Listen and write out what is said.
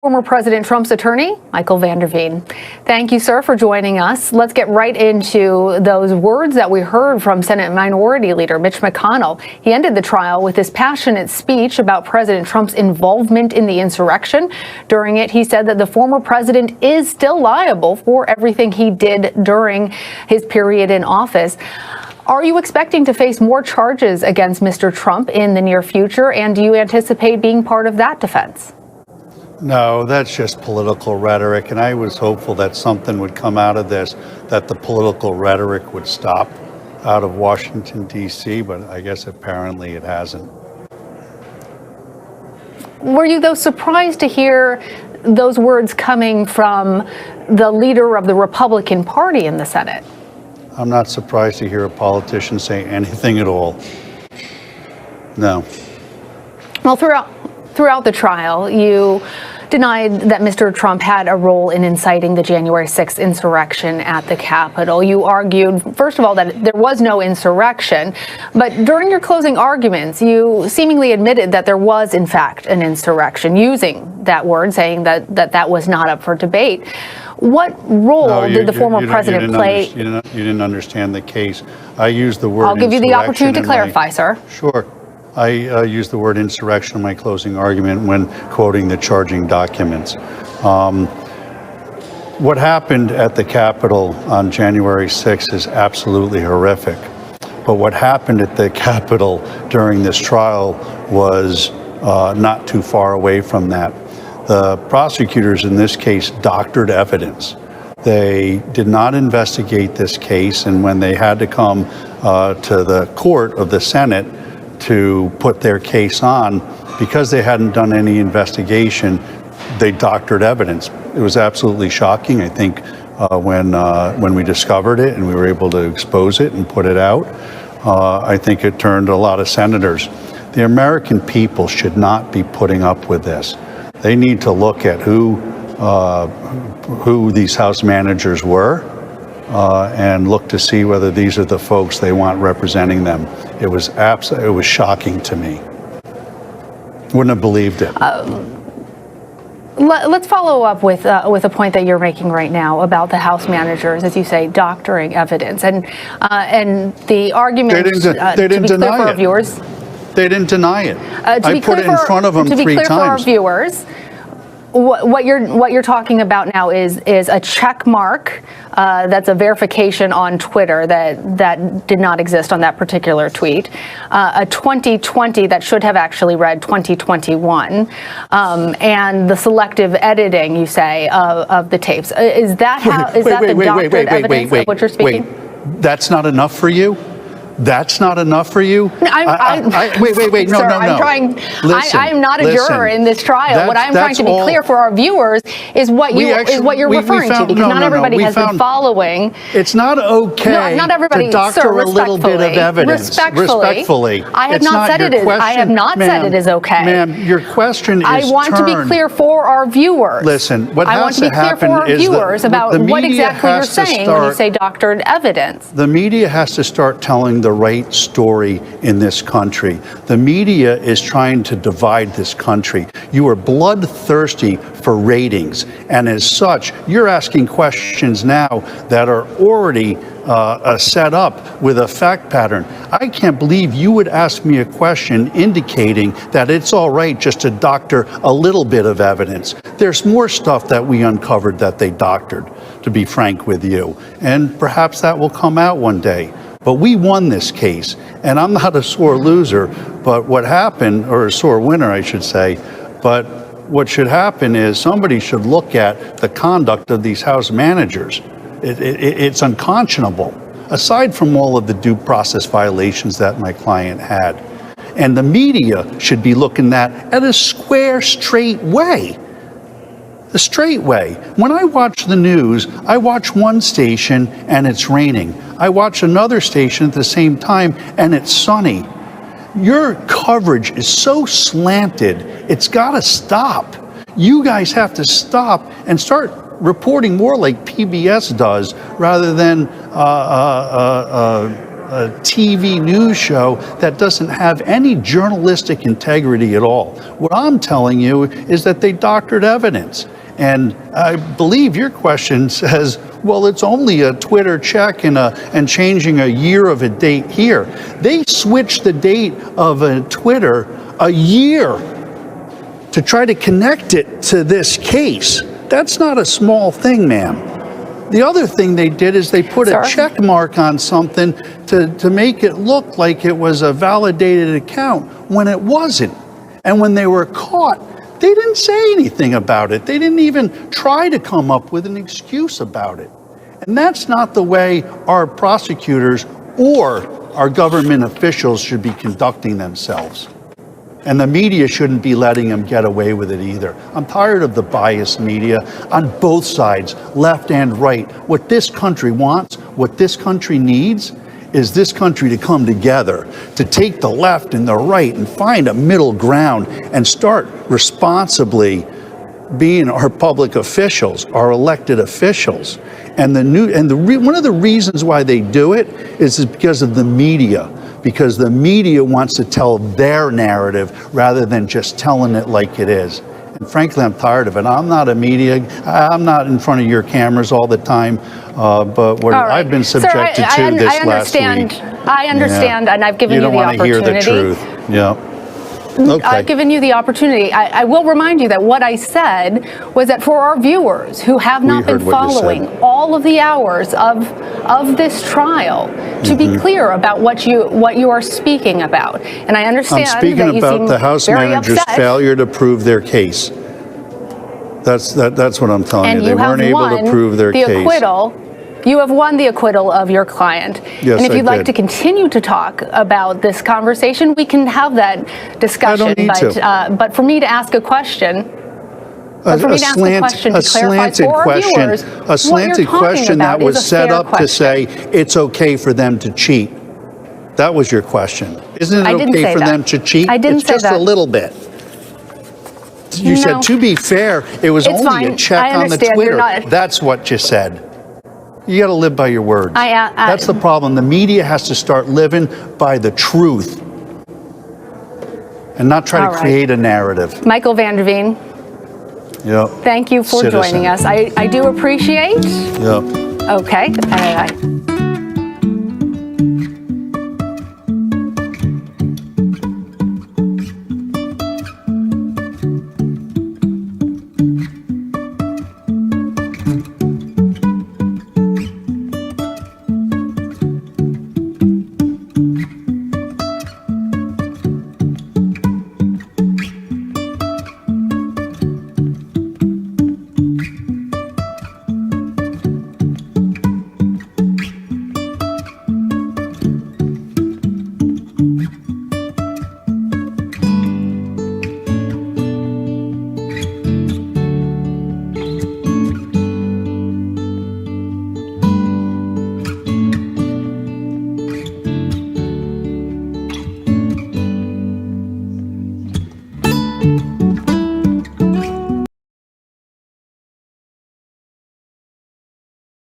Former President Trump's attorney, Michael Van der Veen. Thank you, sir, for joining us. Let's get right into those words that we heard from Senate Minority Leader Mitch McConnell. He ended the trial with this passionate speech about President Trump's involvement in the insurrection. During it, he said that the former president is still liable for everything he did during his period in office. Are you expecting to face more charges against Mr. Trump in the near future, and do you anticipate being part of that defense? No, that's just political rhetoric, and I was hopeful that something would come out of this, that the political rhetoric would stop out of Washington, D.C., but I guess apparently it hasn't. Were you, though, surprised to hear those words coming from the leader of the Republican Party in the Senate? I'm not surprised to hear a politician say anything at all. No. Well, throughout the trial, you denied that Mr. Trump had a role in inciting the January 6th insurrection at the Capitol. You argued, first of all, that there was no insurrection, but during your closing arguments, you seemingly admitted that there was, in fact, an insurrection, using that word, saying that was not up for debate. What role did the former president play? You didn't understand the case. I used the word I'll give you the opportunity to clarify, sir. Sure. I used the word insurrection in my closing argument when quoting the charging documents. What happened at the Capitol on January 6th is absolutely horrific. But what happened at the Capitol during this trial was not too far away from that. The prosecutors in this case doctored evidence. They did not investigate this case, and when they had to come to the court of the Senate to put their case on, because they hadn't done any investigation, they doctored evidence. It was absolutely shocking. I think when we discovered it and we were able to expose it and put it out, I think it turned a lot of senators. The American people should not be putting up with this. They need to look at who these House managers were and look to see whether these are the folks they want representing them. It was shocking to me. Wouldn't have believed it. Let's follow up with a point that you're making right now about the House managers, as you say, doctoring evidence, and the argument. They didn't deny it. Viewers. They didn't deny it. I put it in front of them 3 times. To be clear for our viewers, what you're talking about now is a check mark. That's a verification on Twitter that did not exist on that particular tweet. A 2020 that should have actually read 2021, and the selective editing, you say, of the tapes. Is that the doctored evidence of what you're speaking? Wait, that's not enough for you? That's not enough for you? Wait, no, sir, no. I'm not a juror in this trial. What I'm trying to be clear for our viewers is what you're referring to, because not everybody has been following. It's not okay to doctor a little bit of evidence. Respectfully. I have not said it is okay. Ma'am, your question is I want to be clear for our viewers. Listen, what has to happen is about what exactly you're saying when you say doctored evidence. The media has to start telling the right story in this country. The media is trying to divide this country. You are bloodthirsty for ratings, and as such, you're asking questions now that are already set up with a fact pattern. I can't believe you would ask me a question indicating that it's all right just to doctor a little bit of evidence. There's more stuff that we uncovered that they doctored, to be frank with you, and perhaps that will come out one day. But we won this case, and I'm not a sore loser, but what happened, or a sore winner, I should say, but what should happen is somebody should look at the conduct of these House managers. It's unconscionable, aside from all of the due process violations that my client had. And the media should be looking at a square, straight way. The straight way. When I watch the news, I watch one station and it's raining. I watch another station at the same time and it's sunny. Your coverage is so slanted, it's got to stop. You guys have to stop and start reporting more like PBS does rather than a TV news show that doesn't have any journalistic integrity at all. What I'm telling you is that they doctored evidence. And I believe your question says, well, it's only a Twitter check and changing a year of a date here. They switched the date of a Twitter a year to try to connect it to this case. That's not a small thing, ma'am. The other thing they did is they put a check mark on something to make it look like it was a validated account when it wasn't. And when they were caught, they didn't say anything about it. They didn't even try to come up with an excuse about it. And that's not the way our prosecutors or our government officials should be conducting themselves. And the media shouldn't be letting them get away with it either. I'm tired of the biased media on both sides, left and right. What this country wants, what this country needs, is this country to come together, to take the left and the right and find a middle ground and start responsibly being our public officials, our elected officials. And one of the reasons why they do it is because of the media. Because the media wants to tell their narrative rather than just telling it like it is. And frankly, I'm tired of it. I'm not a media, I'm not in front of your cameras all the time, but what I've been subjected to this last week. I understand, and I've given you the opportunity. You don't want to hear the truth, yeah. Okay. I've given you the opportunity. I will remind you that what I said was that for our viewers who have not been following all of the hours of this trial, to be clear about what you are speaking about. And I understand I'm speaking about the House manager's failure to prove their case. That's what I'm telling you. They weren't able to prove their case. You have won the acquittal of your client. Yes, and if you'd like to continue to talk about this conversation, we can have that discussion. I don't need to. But for me to ask a question, a slanted question that was set up to say it's okay for them to cheat. That was your question. Isn't it okay for them to cheat? I didn't say that. It's just a little bit. You said, to be fair, it was only a check on the Twitter. That's what you said. You got to live by your words. That's the problem. The media has to start living by the truth and not try to create a narrative. Michael Vanderveen. Yep. Thank you for joining us. I do appreciate. Yep. Okay.